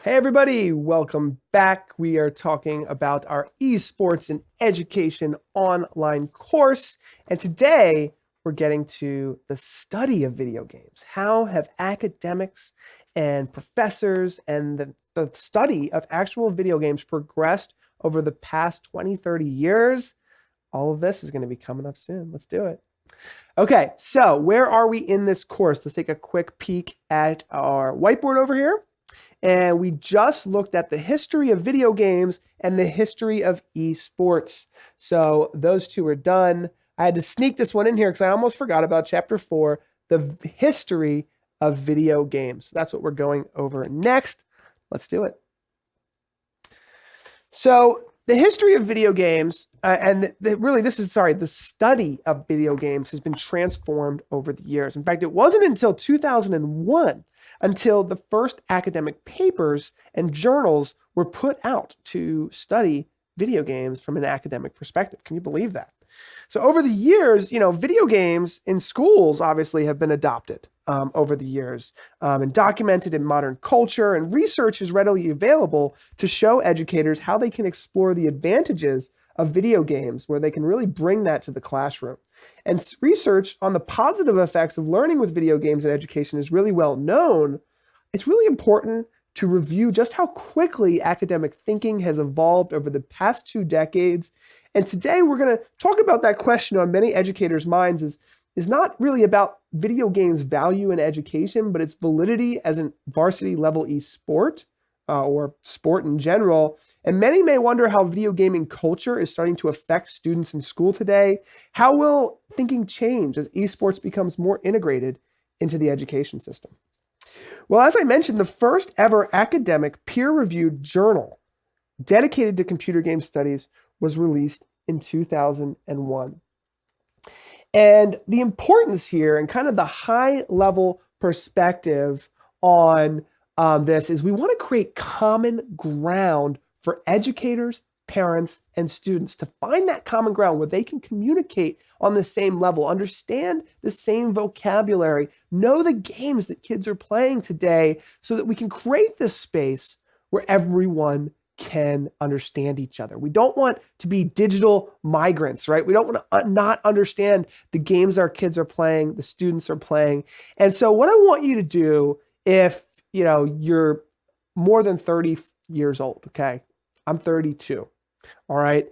Hey everybody, welcome back. We are talking about our eSports and education online course. And today we're getting to the study of video games. How have academics and professors and the study of actual video games progressed over the past 20, 30 years? All of this is going to be coming up soon. Let's do it. Okay, so where are we in this course? Let's take a quick peek at our whiteboard over here. And we just looked at the history of video games and the history of eSports. So those two are done. I had to sneak this one in here because I almost forgot about chapter 4, the history of video games. That's what we're going over next. Let's do it. So the history of video games, the study of video games has been transformed over the years. In fact, it wasn't until 2001 until the first academic papers and journals were put out to study video games from an academic perspective. Can you believe that? So over the years, video games in schools obviously have been adopted over the years and documented in modern culture, and research is readily available to show educators how they can explore the advantages of video games, where they can really bring that to the classroom. And research on the positive effects of learning with video games in education is really well known. It's really important to review just how quickly academic thinking has evolved over the past 2 decades. And today we're going to talk about that question on many educators' minds is not really about video games' value in education, but its validity as a varsity level e-sport or sport in general. And many may wonder how video gaming culture is starting to affect students in school today. How will thinking change as esports becomes more integrated into the education system? Well, as I mentioned, the first ever academic peer-reviewed journal dedicated to computer game studies was released in 2001. And the importance here and kind of the high-level perspective on this is we want to create common ground for educators, parents, and students to find that common ground where they can communicate on the same level, understand the same vocabulary, know the games that kids are playing today, so that we can create this space where everyone can understand each other. We don't want to be digital migrants, right? We don't want to not understand the games our kids are playing, the students are playing. And so what I want you to do, if you're more than 30 years old, okay? I'm 32. All right.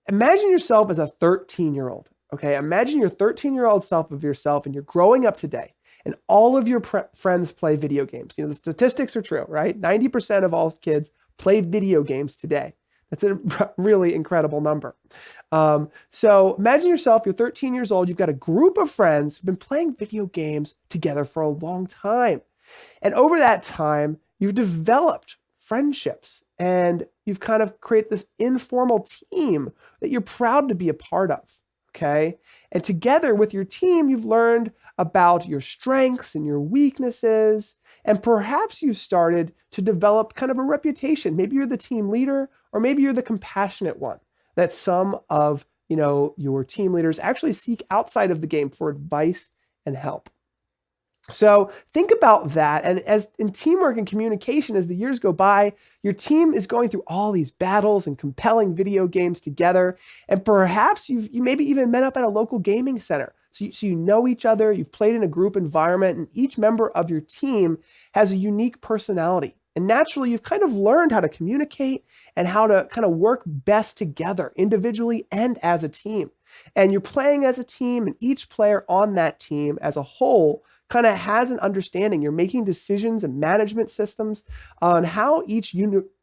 Imagine yourself as a 13-year-old. Okay. Imagine your 13-year-old self of yourself, and you're growing up today, and all of your friends play video games. The statistics are true, right? 90% of all kids play video games today. That's a really incredible number. So imagine yourself, you're 13 years old. You've got a group of friends who've been playing video games together for a long time. And over that time, you've developed friendships, and you've kind of created this informal team that you're proud to be a part of, okay? And together with your team, you've learned about your strengths and your weaknesses, and perhaps you've started to develop kind of a reputation. Maybe you're the team leader, or maybe you're the compassionate one that some of your team leaders actually seek outside of the game for advice and help. So think about that. And as in teamwork and communication, as the years go by, your team is going through all these battles and compelling video games together. And perhaps you maybe even met up at a local gaming center. So you know each other, you've played in a group environment, and each member of your team has a unique personality. And naturally, you've kind of learned how to communicate and how to kind of work best together individually and as a team. And you're playing as a team, and each player on that team as a whole kind of has an understanding. You're making decisions and management systems on how each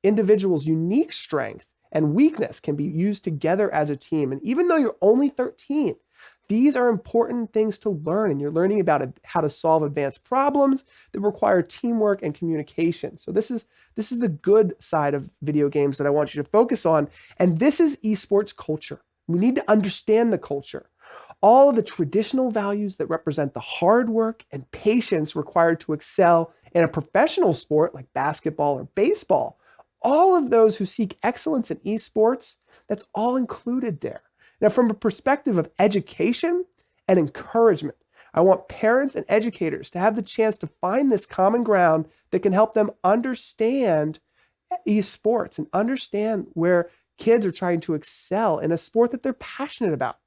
individual's unique strength and weakness can be used together as a team. And even though you're only 13, these are important things to learn, and you're learning about how to solve advanced problems that require teamwork and communication. So this is the good side of video games that I want you to focus on. And this is esports culture. We need to understand the culture. All of the traditional values that represent the hard work and patience required to excel in a professional sport like basketball or baseball, all of those who seek excellence in esports, that's all included there. Now, from a perspective of education and encouragement, I want parents and educators to have the chance to find this common ground that can help them understand eSports and understand where kids are trying to excel in a sport that they're passionate about.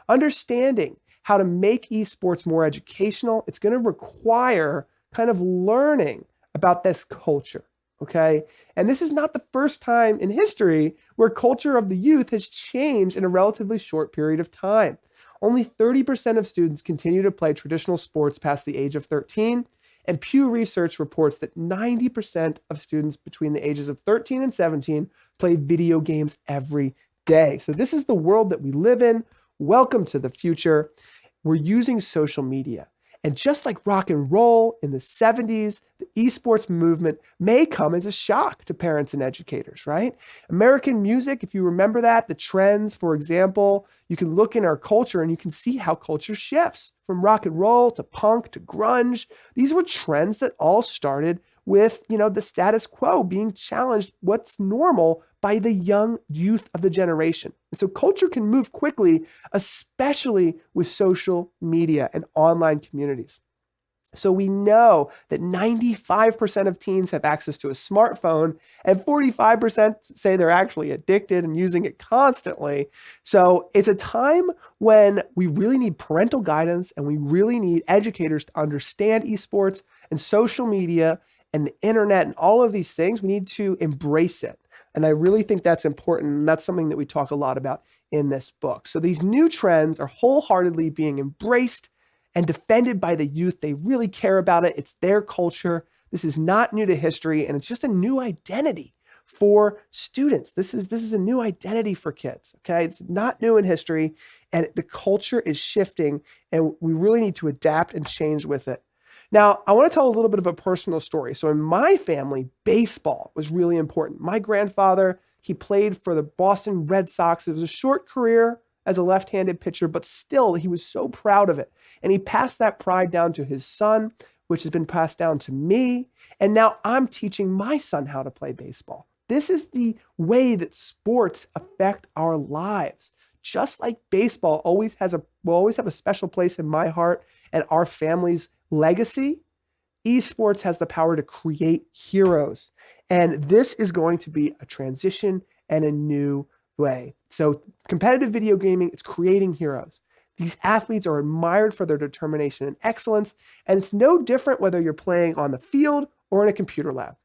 Understanding how to make eSports more educational, it's going to require kind of learning about this culture, okay? And this is not the first time in history where culture of the youth has changed in a relatively short period of time. Only 30% of students continue to play traditional sports past the age of 13, and Pew Research reports that 90% of students between the ages of 13 and 17 play video games every day. So this is the world that we live in. Welcome to the future. We're using social media. And just like rock and roll in the 70s, the esports movement may come as a shock to parents and educators, right? American music, if you remember that, the trends, for example, you can look in our culture and you can see how culture shifts from rock and roll to punk to grunge. These were trends that all started with, the status quo being challenged, what's normal, by the young youth of the generation. And so culture can move quickly, especially with social media and online communities. So we know that 95% of teens have access to a smartphone and 45% say they're actually addicted and using it constantly. So it's a time when we really need parental guidance and we really need educators to understand esports and social media and the internet and all of these things. We need to embrace it. And I really think that's important. And that's something that we talk a lot about in this book. So these new trends are wholeheartedly being embraced and defended by the youth. They really care about it. It's their culture. This is not new to history, and it's just a new identity for students. This is a new identity for kids, okay? It's not new in history, and the culture is shifting, and we really need to adapt and change with it. Now, I want to tell a little bit of a personal story. So in my family, baseball was really important. My grandfather, he played for the Boston Red Sox. It was a short career as a left-handed pitcher, but still he was so proud of it. And he passed that pride down to his son, which has been passed down to me. And now I'm teaching my son how to play baseball. This is the way that sports affect our lives. Just like baseball will always have a special place in my heart and our family's legacy, esports has the power to create heroes. And this is going to be a transition and a new way. So competitive video gaming, it's creating heroes. These athletes are admired for their determination and excellence, and it's no different whether you're playing on the field or in a computer lab.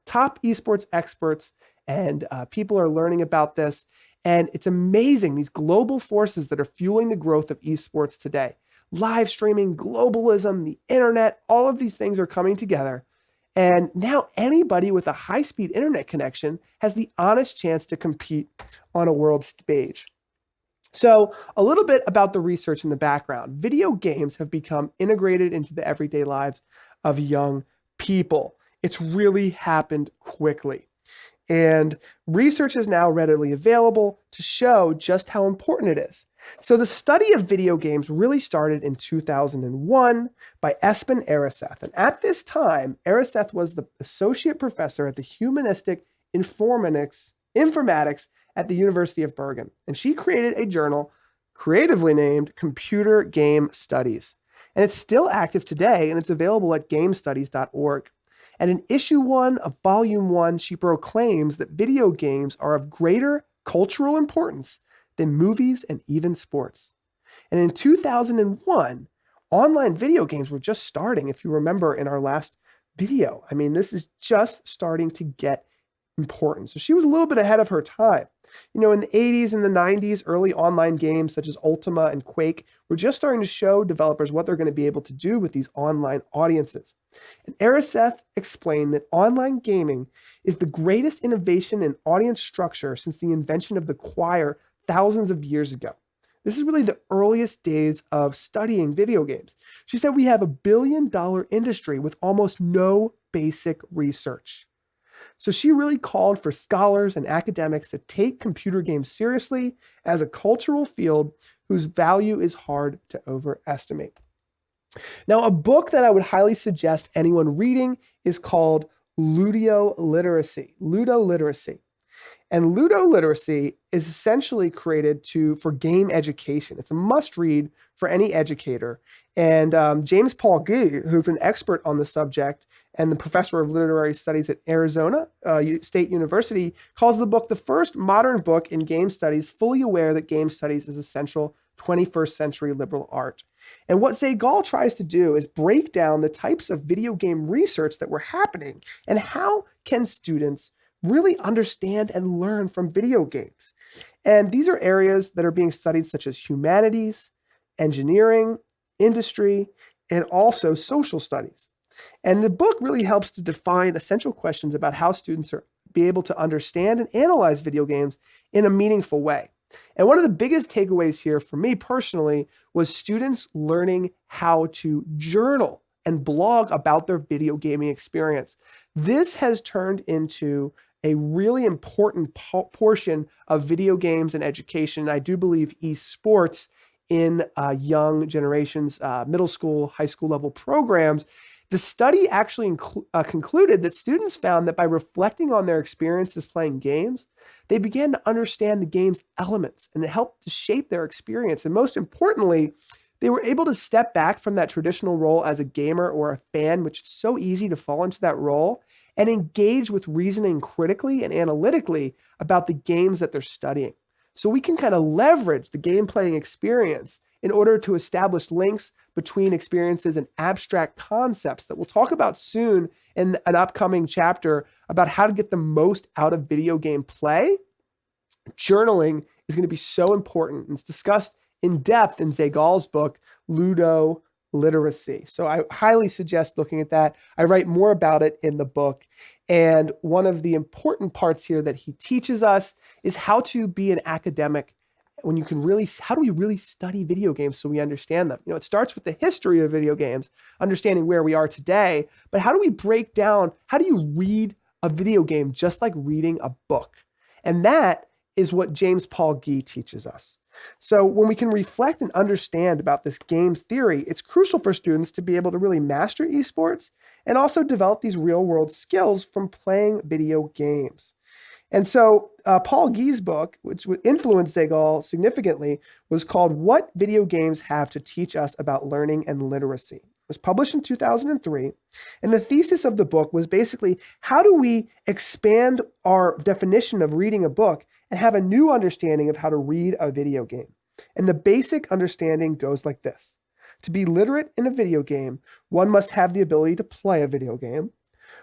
Top esports experts and people are learning about this, and it's amazing, these global forces that are fueling the growth of esports today. Live streaming, globalism, the internet, all of these things are coming together. And now anybody with a high-speed internet connection has the honest chance to compete on a world stage. So a little bit about the research in the background. Video games have become integrated into the everyday lives of young people. It's really happened quickly. And research is now readily available to show just how important it is. So the study of video games really started in 2001 by Espen Areseth. And at this time, Areseth was the associate professor at the Humanistic Informatics at the University of Bergen. And she created a journal creatively named Computer Game Studies. And it's still active today, and it's available at gamestudies.org. And in issue 1 of volume 1, she proclaims that video games are of greater cultural importance than movies and even sports. And in 2001, online video games were just starting, if you remember in our last video. I mean, this is just starting to get important. So she was a little bit ahead of her time. In the 80s and the 90s, early online games such as Ultima and Quake were just starting to show developers what they're going to be able to do with these online audiences. And Areseth explained that online gaming is the greatest innovation in audience structure since the invention of the choir thousands of years ago. This is really the earliest days of studying video games. She said we have $1 billion industry with almost no basic research. So she really called for scholars and academics to take computer games seriously as a cultural field whose value is hard to overestimate. Now, a book that I would highly suggest anyone reading is called Ludo Literacy. Ludo Literacy. And Ludo Literacy is essentially created for game education. It's a must-read for any educator. And James Paul Gee, who's an expert on the subject and the professor of literary studies at Arizona State University, calls the book the first modern book in game studies, fully aware that game studies is essential 21st century liberal art. And what Zegal tries to do is break down the types of video game research that were happening and how can students really understand and learn from video games. And these are areas that are being studied, such as humanities, engineering, industry, and also social studies. And the book really helps to define essential questions about how students are be able to understand and analyze video games in a meaningful way. And one of the biggest takeaways here for me personally was students learning how to journal and blog about their video gaming experience. This has turned into a really important portion of video games and education. I do believe eSports in young generations, middle school, high school level programs. The study actually concluded that students found that by reflecting on their experiences playing games, they began to understand the game's elements, and it helped to shape their experience. And most importantly, they were able to step back from that traditional role as a gamer or a fan, which is so easy to fall into that role, and engage with reasoning critically and analytically about the games that they're studying. So we can kind of leverage the game playing experience in order to establish links between experiences and abstract concepts that we'll talk about soon in an upcoming chapter about how to get the most out of video game play. Journaling is going to be so important. It's discussed in depth in Zegal's book, Ludo Literacy. So I highly suggest looking at that. I write more about it in the book. And one of the important parts here that he teaches us is how to be an academic when you can really, how do we really study video games so we understand them? You know, it starts with the history of video games, understanding where we are today, but how do we break down, how do you read a video game just like reading a book? And that is what James Paul Gee teaches us. So when we can reflect and understand about this game theory, it's crucial for students to be able to really master esports and also develop these real world skills from playing video games. And so Paul Gee's book, which influenced Zegal significantly, was called What Video Games Have to Teach Us About Learning and Literacy. It was published in 2003. And the thesis of the book was basically, how do we expand our definition of reading a book and have a new understanding of how to read a video game? And the basic understanding goes like this. To be literate in a video game, one must have the ability to play a video game.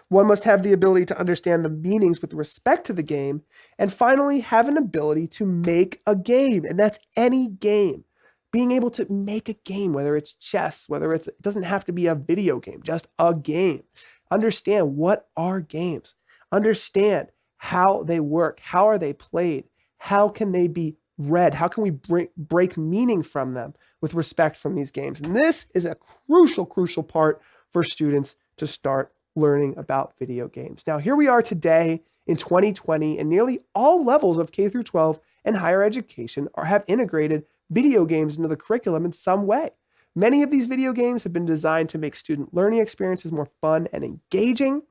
One must have the ability to understand the meanings with respect to the game, and finally have an ability to make a game, and that's any game. Being able to make a game, whether it's chess, it doesn't have to be a video game, just a game. Understand what are games. Understand how they work, how are they played, how can they be read, how can we break meaning from them with respect from these games. And this is a crucial part for students to start learning about video games. Now, here we are today in 2020, and nearly all levels of K through 12 and higher education have integrated video games into the curriculum in some way. Many of these video games have been designed to make student learning experiences more fun and engaging.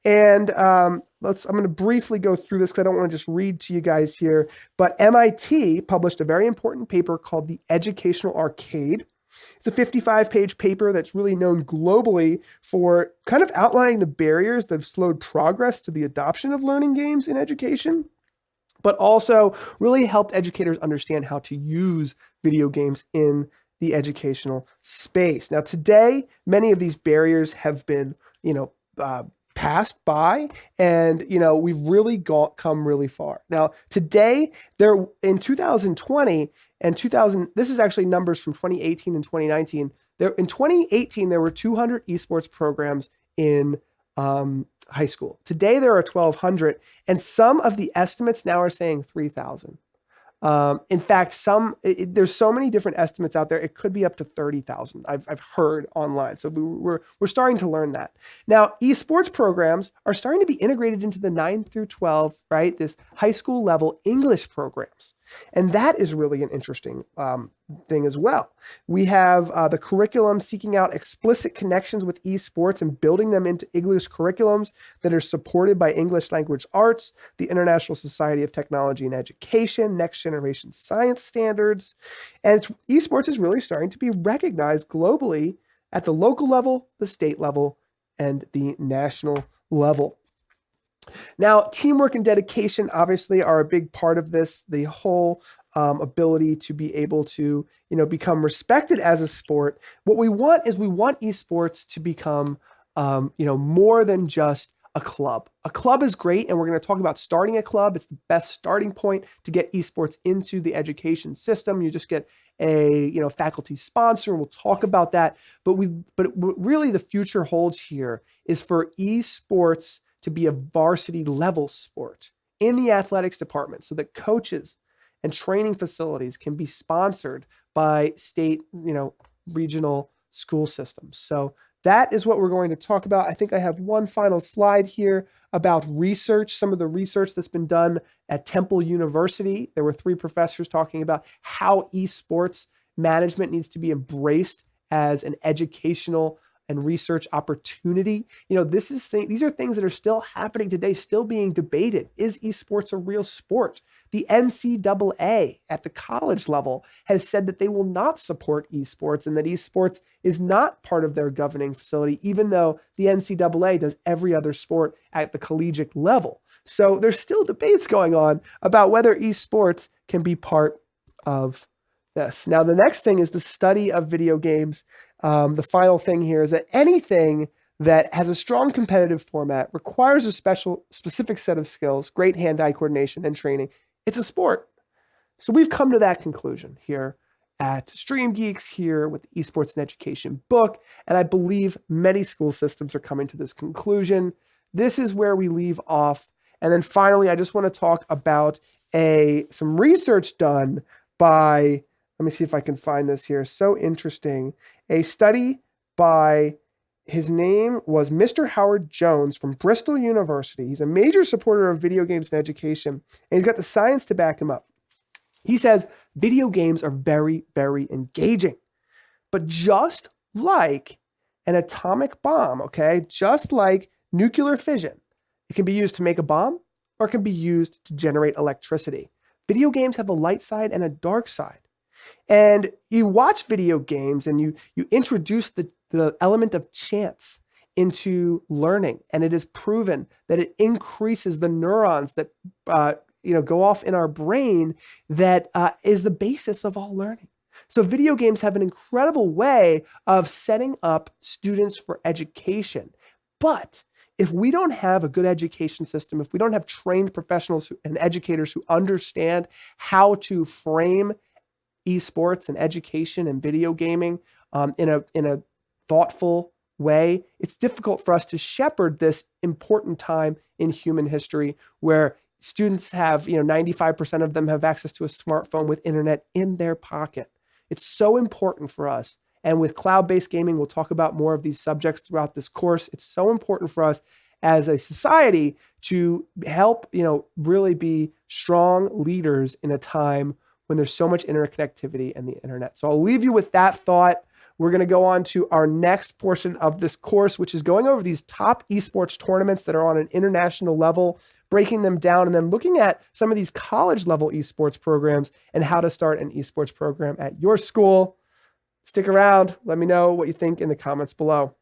And I'm going to briefly go through this because I don't want to just read to you guys here, but MIT published a very important paper called The Educational Arcade. It's a 55-page paper that's really known globally for kind of outlining the barriers that have slowed progress to the adoption of learning games in education, but also really helped educators understand how to use video games in the educational space. Now, today, many of these barriers have been, passed by, and we've really come really far. Now, today, in 2020 and 2000, this is actually numbers from 2018 and 2019. In 2018, there were 200 esports programs in high school. Today, there are 1,200, and some of the estimates now are saying 3,000. In fact, there's so many different estimates out there. It could be up to 30,000. I've heard online. So we're starting to learn that. Now, esports programs are starting to be integrated into the 9 through 12, right? This high school level English programs. And that is really an interesting thing as well. We have the curriculum seeking out explicit connections with esports and building them into English curriculums that are supported by English language arts, the International Society of Technology and Education, next generation science standards. And esports is really starting to be recognized globally at the local level, the state level, and the national level. Now, teamwork and dedication obviously are a big part of this. The whole ability to be able to, become respected as a sport. What we want is we want esports to become, more than just a club. A club is great, and we're going to talk about starting a club. It's the best starting point to get esports into the education system. You just get a faculty sponsor, and we'll talk about that. But what really the future holds here is for esports to be a varsity level sport in the athletics department, so that coaches and training facilities can be sponsored by state, regional school systems. So that is what we're going to talk about. I think I have one final slide here about research, some of the research that's been done at Temple University. There were 3 professors talking about how esports management needs to be embraced as an educational and research opportunity. These are things that are still happening today, still being debated. Is esports a real sport? The NCAA at the college level has said that they will not support esports and that esports is not part of their governing facility, even though the NCAA does every other sport at the collegiate level. So there's still debates going on about whether esports can be part of this. Now, the next thing is the study of video games. The final thing here is that anything that has a strong competitive format, requires a specific set of skills, great hand-eye coordination and training, it's a sport. So we've come to that conclusion here at StreamGeeks, here with the Esports and Education book, and I believe many school systems are coming to this conclusion. This is where we leave off. And then finally, I just want to talk about some research done by, let me see if I can find this here. So interesting. A study by, his name was Mr. Howard Jones from Bristol University. He's a major supporter of video games and education, and he's got the science to back him up. He says video games are very, very engaging. But just like an atomic bomb, okay, just like nuclear fission, it can be used to make a bomb or it can be used to generate electricity. Video games have a light side and a dark side. And you watch video games and you introduce the element of chance into learning, and it is proven that it increases the neurons that go off in our brain that is the basis of all learning. So video games have an incredible way of setting up students for education. But if we don't have a good education system, if we don't have trained professionals and educators who understand how to frame esports and education and video gaming in a thoughtful way, it's difficult for us to shepherd this important time in human history where students have, 95% of them have access to a smartphone with internet in their pocket. It's so important for us. And with cloud-based gaming, we'll talk about more of these subjects throughout this course. It's so important for us as a society to help, really be strong leaders in a time when there's so much interconnectivity and the internet. So I'll leave you with that thought. We're going to go on to our next portion of this course, which is going over these top esports tournaments that are on an international level, breaking them down, and then looking at some of these college level esports programs and how to start an esports program at your school. Stick around. Let me know what you think in the comments below.